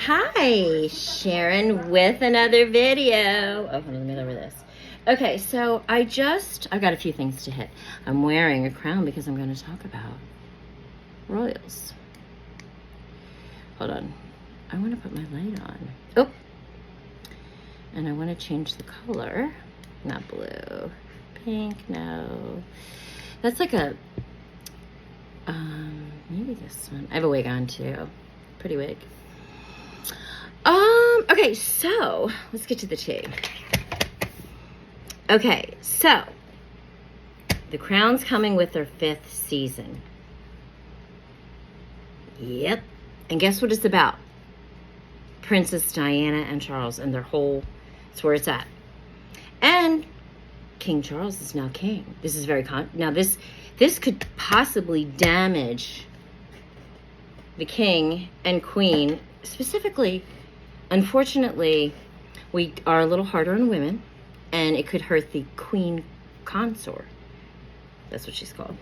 Hi, Sharon with another video. Oh, let me lower this. Okay, so I've got a few things to hit. I'm wearing a crown because I'm going to talk about royals. Hold on. I want to put my light on. Oh, and I want to change the color. Not blue. Pink, no. That's like a, maybe this one. I have a wig on too. Pretty wig. Okay, so let's get to the tea. Okay, so The Crown's coming with their 5th season. Yep. And guess what it's about? Princess Diana and Charles and their whole, it's where it's at. And King Charles is now king. This is very, now this could possibly damage the king and queen. Specifically, unfortunately, we are a little harder on women, and it could hurt the queen consort. That's what she's called.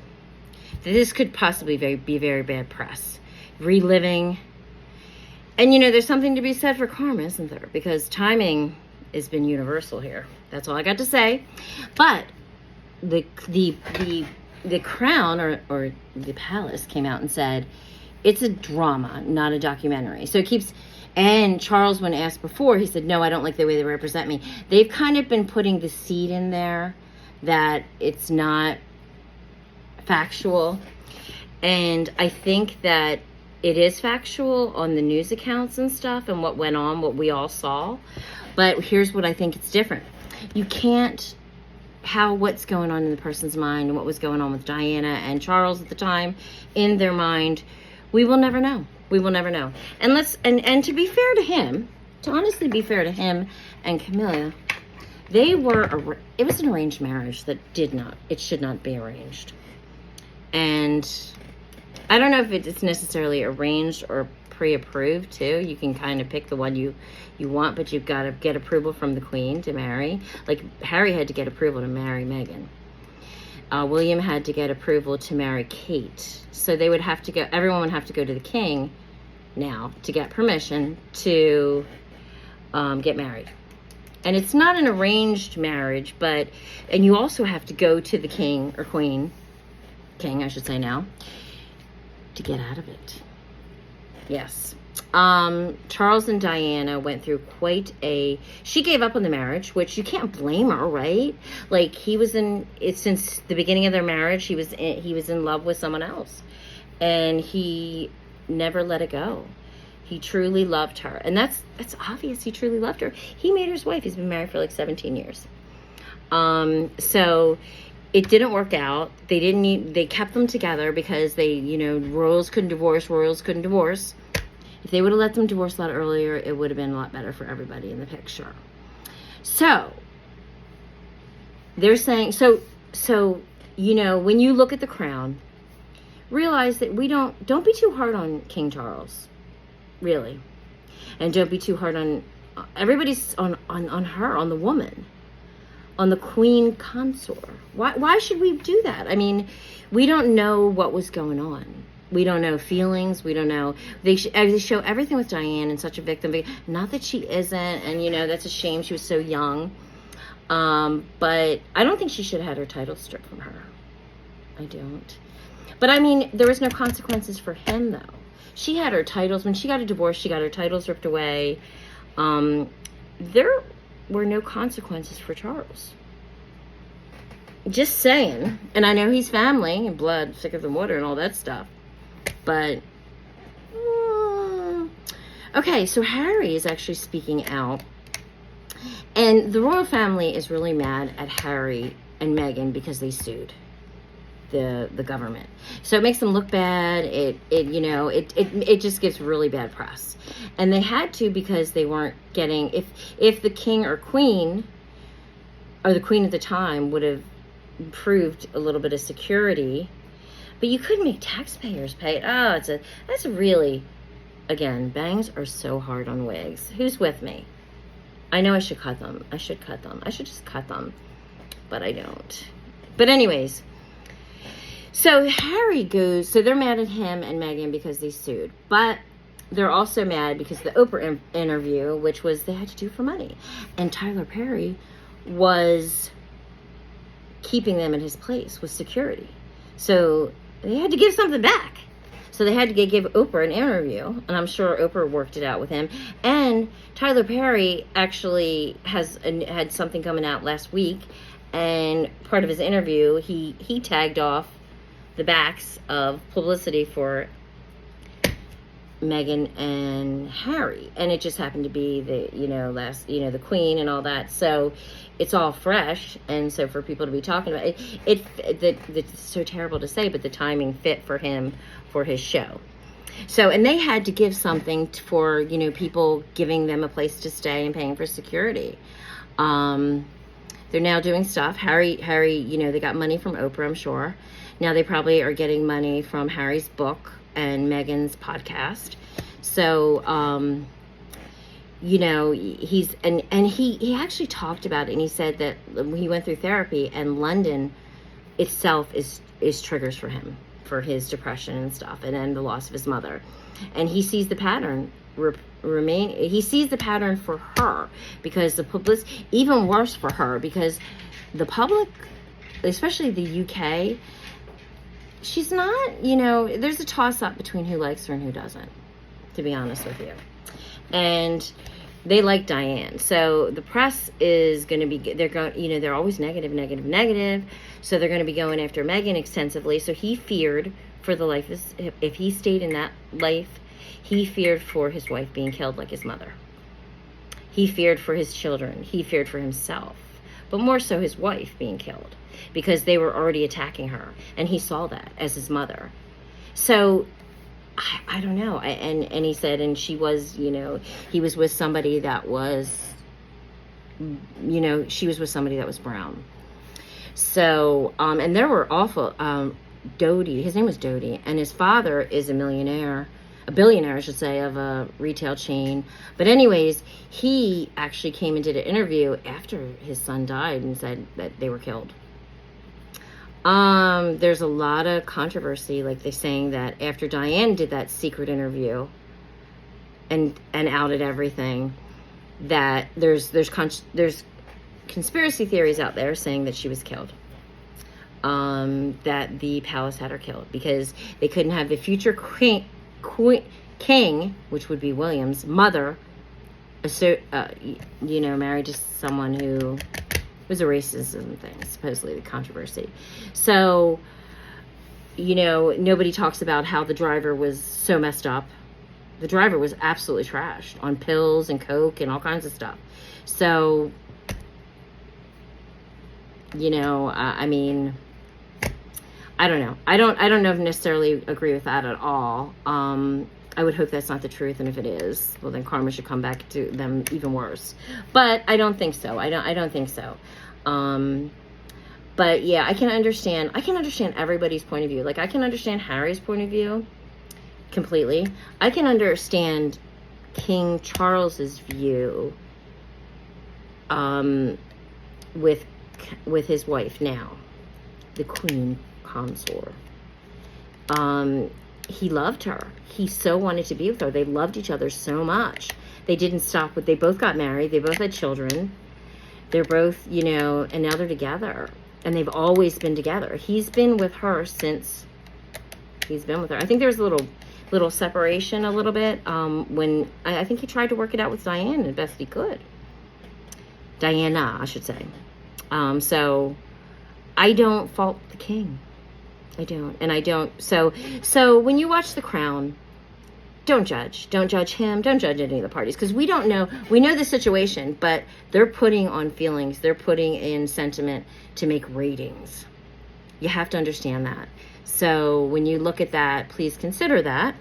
This could possibly be very bad press. Reliving. And, there's something to be said for karma, isn't there? Because timing has been universal here. That's all I got to say. But the crown or the palace came out and said, it's a drama, not a documentary. So it keeps, and Charles, when asked before, he said, no, I don't like the way they represent me. They've kind of been putting the seed in there that it's not factual. And I think that it is factual on the news accounts and stuff and what went on, what we all saw. But here's what I think it's different. You can't, what's going on in the person's mind and what was going on with Diana and Charles at the time in their mind, we will never know. We will never know. And and to be fair to him, to honestly be fair to him and Camilla, it was an arranged marriage that it should not be arranged. And I don't know if it's necessarily arranged or pre-approved too. You can kind of pick the one you want, but you've got to get approval from the queen to marry. Like Harry had to get approval to marry Meghan. William had to get approval to marry Kate. So they would have to go, everyone would have to go to the king now to get permission to get married. And it's not an arranged marriage, and you also have to go to the king or queen, king I should say now, to get out of it. Yes. Charles and Diana went through she gave up on the marriage, which you can't blame her, right? Like since the beginning of their marriage, he was in love with someone else, and he never let it go. He truly loved her, and that's obvious. He truly loved her. He made her his wife. He's been married for like 17 years. So it didn't work out. They kept them together because royals couldn't divorce. If they would have let them divorce a lot earlier, it would have been a lot better for everybody in the picture. So they're saying, when you look at the crown, realize that don't be too hard on King Charles, really. And don't be too hard on, everybody's on her, on the woman, on the queen consort. Why should we do that? I mean, we don't know what was going on. We don't know feelings. We don't know. They show everything with Diane and such a victim. Not that she isn't, and that's a shame. She was so young. But I don't think she should have had her title stripped from her. I don't. But I mean, there was no consequences for him, though. She had her titles. When she got a divorce, she got her titles ripped away. There were no consequences for Charles. Just saying. And I know he's family and blood, thicker than water and all that stuff. But, okay, so Harry is actually speaking out. And the royal family is really mad at Harry and Meghan because they sued the government. So it makes them look bad. It just gives really bad press. And they had to because they weren't getting, if the king or queen, or the queen at the time, would have proved a little bit of security. But you couldn't make taxpayers pay it. Oh, that's really, again, bangs are so hard on wigs. Who's with me? I know I should cut them. I should just cut them. But I don't. But anyways, so Harry goes, so they're mad at him and Meghan because they sued. But they're also mad because the Oprah interview, which was they had to do for money, and Tyler Perry was keeping them in his place with security, so they had to give something back. So they had to give Oprah an interview, and I'm sure Oprah worked it out with him. And Tyler Perry actually had something coming out last week, and part of his interview, he tagged off the backs of publicity for Meghan and Harry, and it just happened to be the Queen and all that. So it's all fresh, and so for people to be talking about it's so terrible to say, but the timing fit for him for his show. So, and they had to give something for people giving them a place to stay and paying for security. They're now doing stuff. Harry, they got money from Oprah, I'm sure. Now they probably are getting money from Harry's book and Meghan's podcast. So, he's, and he actually talked about it, and he said that he went through therapy, and London itself is triggers for him, for his depression and stuff, and then the loss of his mother. And he sees the pattern he sees the pattern for her, because the publicity, even worse for her, because the public, especially the UK, she's not, there's a toss-up between who likes her and who doesn't, to be honest with you. And they like Diane. So the press is going to be, they're always negative. So they're going to be going after Meghan extensively. So he feared for the life, if he stayed in that life, he feared for his wife being killed like his mother. He feared for his children. He feared for himself, but more so his wife being killed, because they were already attacking her, and he saw that as his mother. So I don't know. And he said, and she was, he was with somebody that was, she was with somebody that was brown. So, and there were awful, Doty, his name was Doty, and his father is a billionaire, I should say, of a retail chain. But anyways, he actually came and did an interview after his son died and said that they were killed. There's a lot of controversy, like they're saying that after Diane did that secret interview and outed everything, that there's conspiracy theories out there saying that she was killed. That the palace had her killed because they couldn't have the future king, which would be William's mother, married to someone who was a racism thing, supposedly the controversy. So, nobody talks about how the driver was so messed up. The driver was absolutely trashed on pills and coke and all kinds of stuff. So, I mean, I don't know. I don't know if necessarily agree with that at all. I would hope that's not the truth, and if it is, well, then karma should come back to them even worse. But I don't think so. I don't think so. But yeah, I can understand everybody's point of view. Like, I can understand Harry's point of view completely. I can understand King Charles's view with his wife now, the Queen Consort. He loved her. He so wanted to be with her. They loved each other so much. They didn't stop they both got married. They both had children. They're both, and now they're together. And they've always been together. He's been with her since he's been with her. I think there was a little separation a little bit when I think he tried to work it out with Diane as best he could. Diana, I should say. So I don't fault the king. I don't. And I don't. So when you watch The Crown, don't judge. Don't judge him. Don't judge any of the parties, because we don't know. We know the situation, but they're putting on feelings. They're putting in sentiment to make ratings. You have to understand that. So when you look at that, please consider that,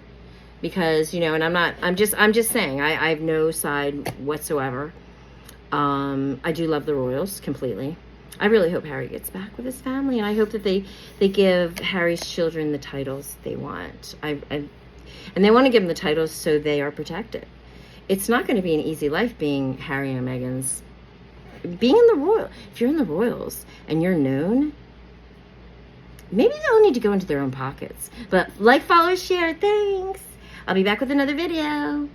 because, and I'm just saying, I have no side whatsoever. I do love the royals completely. I really hope Harry gets back with his family, and I hope that they give Harry's children the titles they want. And they want to give them the titles so they are protected. It's not going to be an easy life being Harry and Meghan's. Being in the royal, if you're in the royals and you're known, maybe they'll need to go into their own pockets. But like, follow, share, thanks. I'll be back with another video.